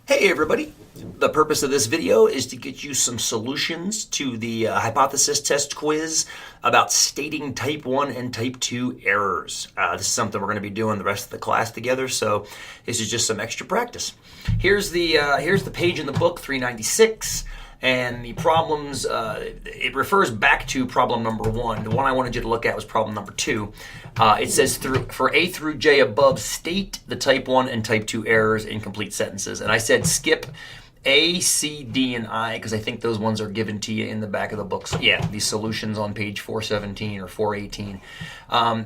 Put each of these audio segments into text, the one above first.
Hey everybody! The purpose of this video is to get you some solutions to the hypothesis test quiz about stating type 1 and type 2 errors. This is something we're going to be doing the rest of the class together, so this is just some extra practice. Here's the page in the book, 396, and the problems, it refers back to problem number 1. The one I wanted you to look at was problem number 2. It says, for A through J above, state the type 1 and type 2 errors in complete sentences. And I said skip A, C, D, and I, because I think those ones are given to you in the back of the book. So yeah, these solutions on page 417 or 418.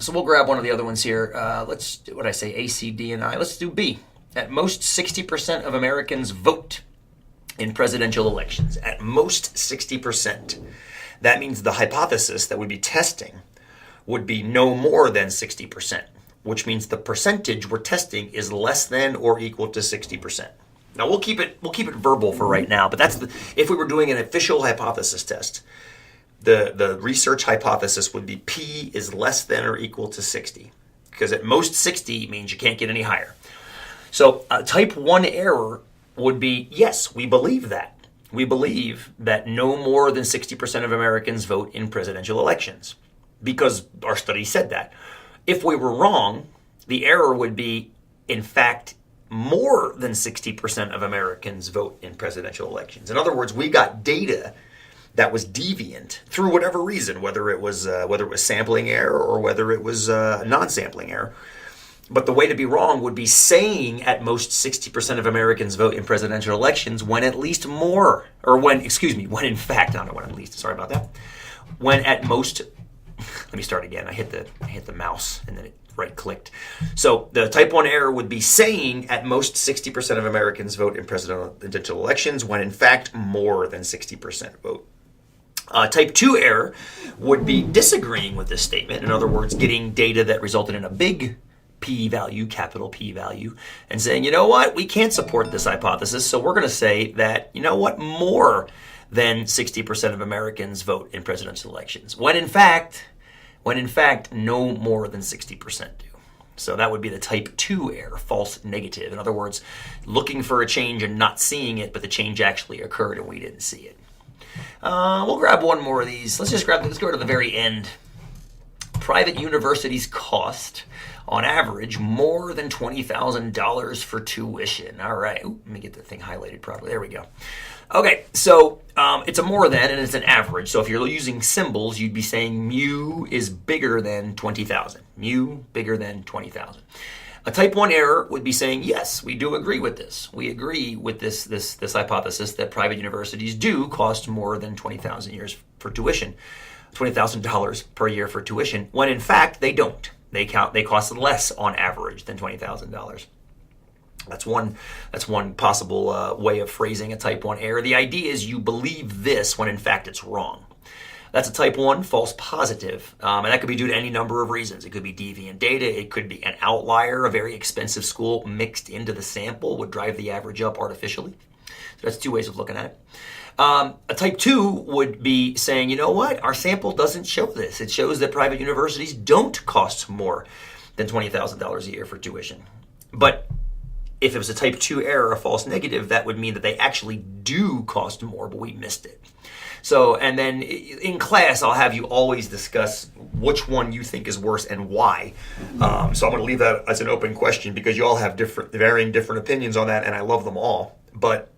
So we'll grab one of the other ones here. What did I say, A, C, D, and I? Let's do B. At most, 60% of Americans vote in presidential elections. At most, 60%. That means the hypothesis that we'd be testing would be no more than 60%, which means the percentage we're testing is less than or equal to 60%. Now we'll keep it verbal for right now, but if we were doing an official hypothesis test, the research hypothesis would be P is less than or equal to 60, because at most 60 means you can't get any higher. So type 1 error would be, yes, we believe that. We believe that no more than 60% of Americans vote in presidential elections, because our study said that. If we were wrong, the error would be, in fact, more than 60% of Americans vote in presidential elections. In other words, we got data that was deviant through whatever reason, whether it was sampling error or whether it was non-sampling error. But the way to be wrong would be saying at most 60% of Americans vote in presidential elections when at least more, or when in fact, I don't know when at least, sorry about that. When at most, let me start again. I hit the mouse and then it right clicked. So the type 1 error would be saying at most 60% of Americans vote in presidential elections when in fact more than 60% vote. Type 2 error would be disagreeing with this statement. In other words, getting data that resulted in a big P value, capital P value, and saying, you know what, we can't support this hypothesis, so we're going to say that, you know what, more than 60% of Americans vote in presidential elections, when in fact, no more than 60% do. So that would be the type 2 error, false negative. In other words, looking for a change and not seeing it, but the change actually occurred and we didn't see it. We'll grab one more of these. Let's go to the very end. Private universities cost, on average, more than $20,000 for tuition. All right. Ooh, let me get the thing highlighted properly. There we go. Okay, so it's a more than and it's an average. So if you're using symbols, you'd be saying mu is bigger than 20,000. Mu bigger than 20,000. A type 1 error would be saying, yes, we do agree with this. We agree with this hypothesis that private universities do cost more than $20,000 for tuition. $20,000 per year for tuition, when in fact they don't. They cost less on average than $20,000. That's one possible way of phrasing a type 1 error. The idea is you believe this when in fact it's wrong. That's a type 1 false positive, and that could be due to any number of reasons. It could be deviant data. It could be an outlier. A very expensive school mixed into the sample would drive the average up artificially. So that's two ways of looking at it. A type 2 would be saying, you know what, our sample doesn't show this. It shows that private universities don't cost more than $20,000 a year for tuition. But if it was a type 2 error, a false negative, that would mean that they actually do cost more, but we missed it. So, and then in class, I'll have you always discuss which one you think is worse and why. So I'm going to leave that as an open question because you all have varying different opinions on that, and I love them all. But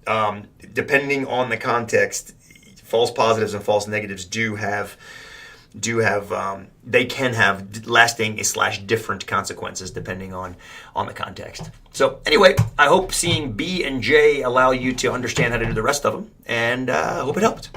depending on the context, false positives and false negatives they can have lasting / different consequences depending on the context. So anyway, I hope seeing B and J allow you to understand how to do the rest of them, and I hope it helped.